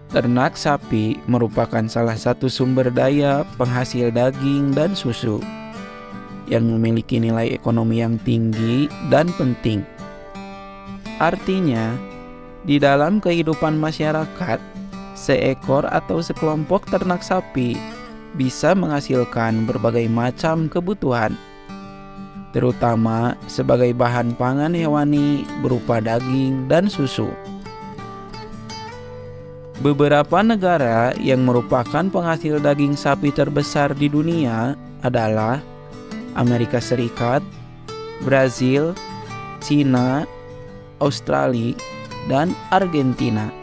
Ternak sapi merupakan salah satu sumber daya penghasil daging dan susu yang memiliki nilai ekonomi yang tinggi dan penting. Artinya, di dalam kehidupan masyarakat, seekor atau sekelompok ternak sapi bisa menghasilkan berbagai macam kebutuhan, terutama sebagai bahan pangan hewani berupa daging dan susu. Beberapa negara yang merupakan penghasil daging sapi terbesar di dunia adalah Amerika Serikat, Brazil, Cina, Australia, dan Argentina.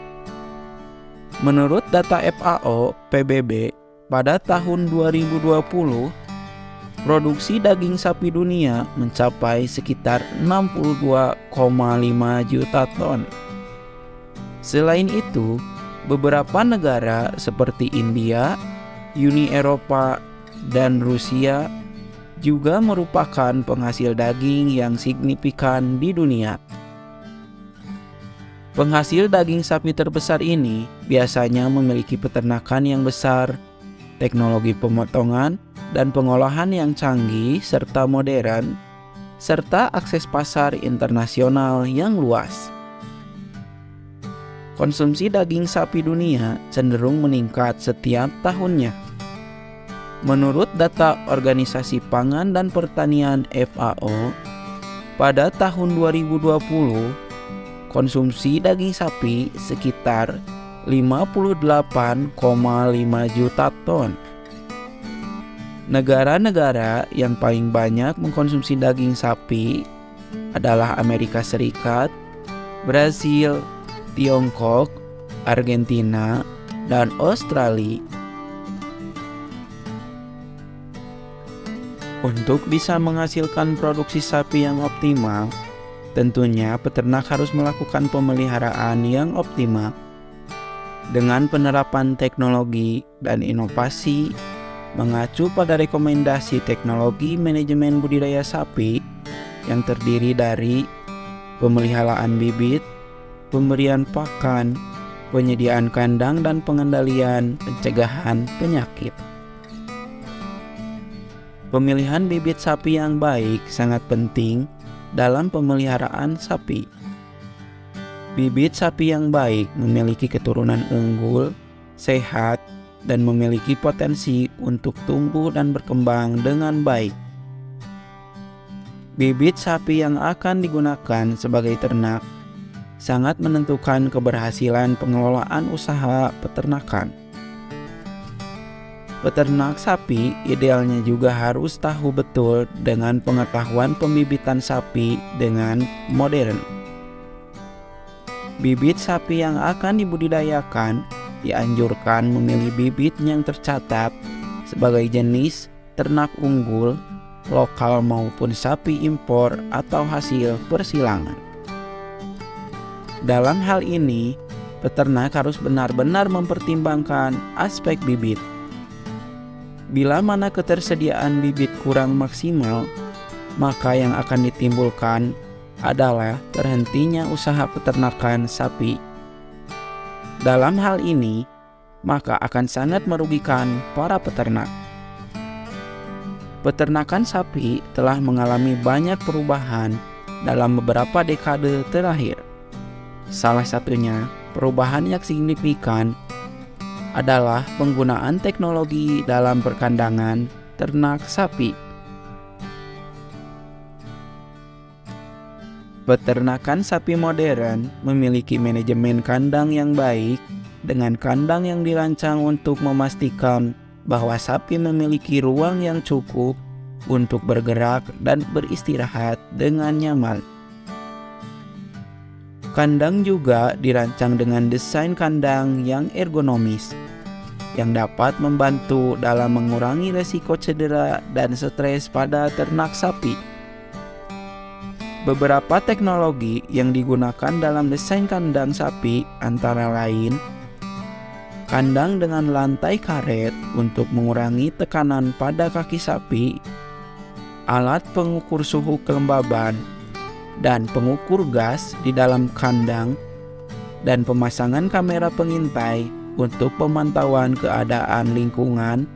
Menurut data FAO PBB, pada tahun 2020, produksi daging sapi dunia mencapai sekitar 62,5 juta ton. Selain itu, beberapa negara seperti India, Uni Eropa, dan Rusia juga merupakan penghasil daging yang signifikan di dunia. Penghasil daging sapi terbesar ini biasanya memiliki peternakan yang besar, teknologi pemotongan dan pengolahan yang canggih serta modern, serta akses pasar internasional yang luas. Konsumsi daging sapi dunia cenderung meningkat setiap tahunnya. Menurut data Organisasi Pangan dan Pertanian FAO, pada tahun 2020, konsumsi daging sapi sekitar 58,5 juta ton. Negara-negara yang paling banyak mengkonsumsi daging sapi adalah Amerika Serikat, Brasil, Tiongkok, Argentina, dan Australia. Untuk bisa menghasilkan produksi sapi yang optimal, tentunya peternak harus melakukan pemeliharaan yang optimal. Dengan penerapan teknologi dan inovasi, mengacu pada rekomendasi teknologi manajemen budidaya sapi yang terdiri dari pemeliharaan bibit, pemberian pakan, penyediaan kandang, dan pengendalian pencegahan penyakit. Pemilihan bibit sapi yang baik sangat penting dalam pemeliharaan sapi. Bibit sapi yang baik memiliki keturunan unggul, sehat, dan memiliki potensi untuk tumbuh dan berkembang dengan baik. Bibit sapi yang akan digunakan sebagai ternak sangat menentukan keberhasilan pengelolaan usaha peternakan. Peternak sapi idealnya juga harus tahu betul dengan pengetahuan pembibitan sapi dengan modern. Bibit sapi yang akan dibudidayakan dianjurkan memilih bibit yang tercatat sebagai jenis ternak unggul, lokal maupun sapi impor atau hasil persilangan. Dalam hal ini, peternak harus benar-benar mempertimbangkan aspek bibit. Bila mana ketersediaan bibit kurang maksimal, maka yang akan ditimbulkan adalah terhentinya usaha peternakan sapi. Dalam hal ini, maka akan sangat merugikan para peternak. Peternakan sapi telah mengalami banyak perubahan dalam beberapa dekade terakhir. Salah satunya, perubahan yang signifikan adalah penggunaan teknologi dalam perkandangan ternak sapi. Peternakan sapi modern memiliki manajemen kandang yang baik dengan kandang yang dirancang untuk memastikan bahwa sapi memiliki ruang yang cukup untuk bergerak dan beristirahat dengan nyaman. Kandang juga dirancang dengan desain kandang yang ergonomis, yang dapat membantu dalam mengurangi resiko cedera dan stres pada ternak sapi. Beberapa teknologi yang digunakan dalam desain kandang sapi antara lain kandang dengan lantai karet untuk mengurangi tekanan pada kaki sapi, alat pengukur suhu kelembaban, dan pengukur gas di dalam kandang, dan pemasangan kamera pengintai untuk pemantauan keadaan lingkungan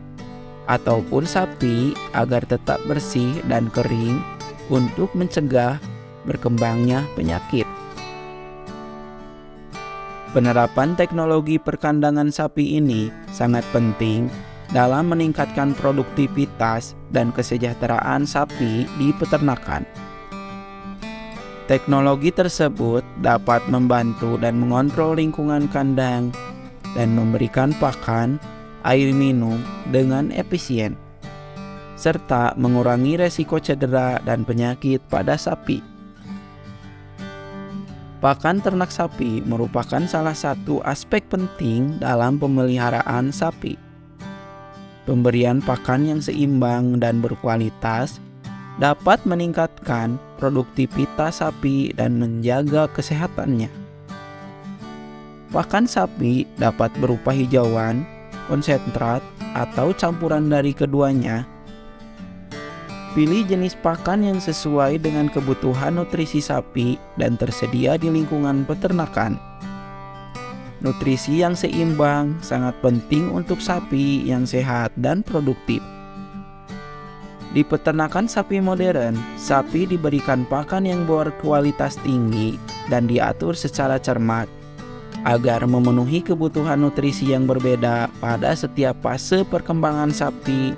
ataupun sapi agar tetap bersih dan kering untuk mencegah berkembangnya penyakit. Penerapan teknologi perkandangan sapi ini sangat penting dalam meningkatkan produktivitas dan kesejahteraan sapi di peternakan. Teknologi tersebut dapat membantu dan mengontrol lingkungan kandang dan memberikan pakan, air minum dengan efisien, serta mengurangi resiko cedera dan penyakit pada sapi. Pakan ternak sapi merupakan salah satu aspek penting dalam pemeliharaan sapi. Pemberian pakan yang seimbang dan berkualitas dapat meningkatkan produktivitas sapi dan menjaga kesehatannya. Pakan sapi dapat berupa hijauan, konsentrat, atau campuran dari keduanya. Pilih jenis pakan yang sesuai dengan kebutuhan nutrisi sapi dan tersedia di lingkungan peternakan. Nutrisi yang seimbang sangat penting untuk sapi yang sehat dan produktif. Di peternakan sapi modern, sapi diberikan pakan yang berkualitas tinggi dan diatur secara cermat agar memenuhi kebutuhan nutrisi yang berbeda pada setiap fase perkembangan sapi.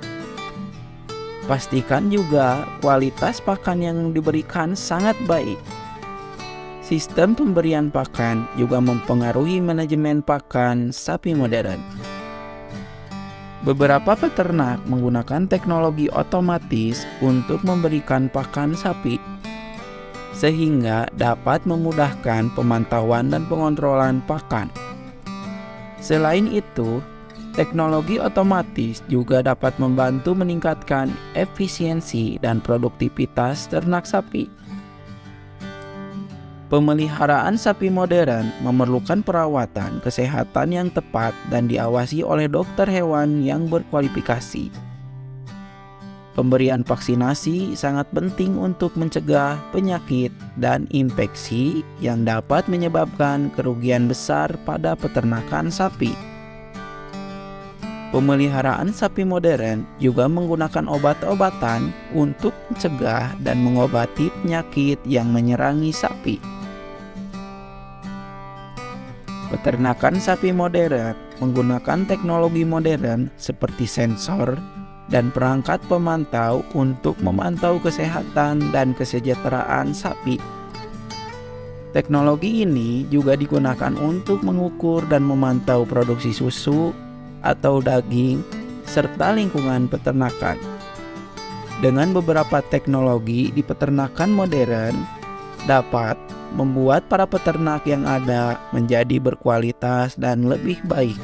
Pastikan juga kualitas pakan yang diberikan sangat baik. Sistem pemberian pakan juga mempengaruhi manajemen pakan sapi modern. Beberapa peternak menggunakan teknologi otomatis untuk memberikan pakan sapi, sehingga dapat memudahkan pemantauan dan pengontrolan pakan. Selain itu, teknologi otomatis juga dapat membantu meningkatkan efisiensi dan produktivitas ternak sapi. Pemeliharaan sapi modern memerlukan perawatan kesehatan yang tepat dan diawasi oleh dokter hewan yang berkualifikasi. Pemberian vaksinasi sangat penting untuk mencegah penyakit dan infeksi yang dapat menyebabkan kerugian besar pada peternakan sapi. Pemeliharaan sapi modern juga menggunakan obat-obatan untuk mencegah dan mengobati penyakit yang menyerangi sapi. Peternakan sapi modern menggunakan teknologi modern seperti sensor dan perangkat pemantau untuk memantau kesehatan dan kesejahteraan sapi. Teknologi ini juga digunakan untuk mengukur dan memantau produksi susu atau daging serta lingkungan peternakan. Dengan beberapa teknologi di peternakan modern dapat membuat para peternak yang ada menjadi berkualitas dan lebih baik.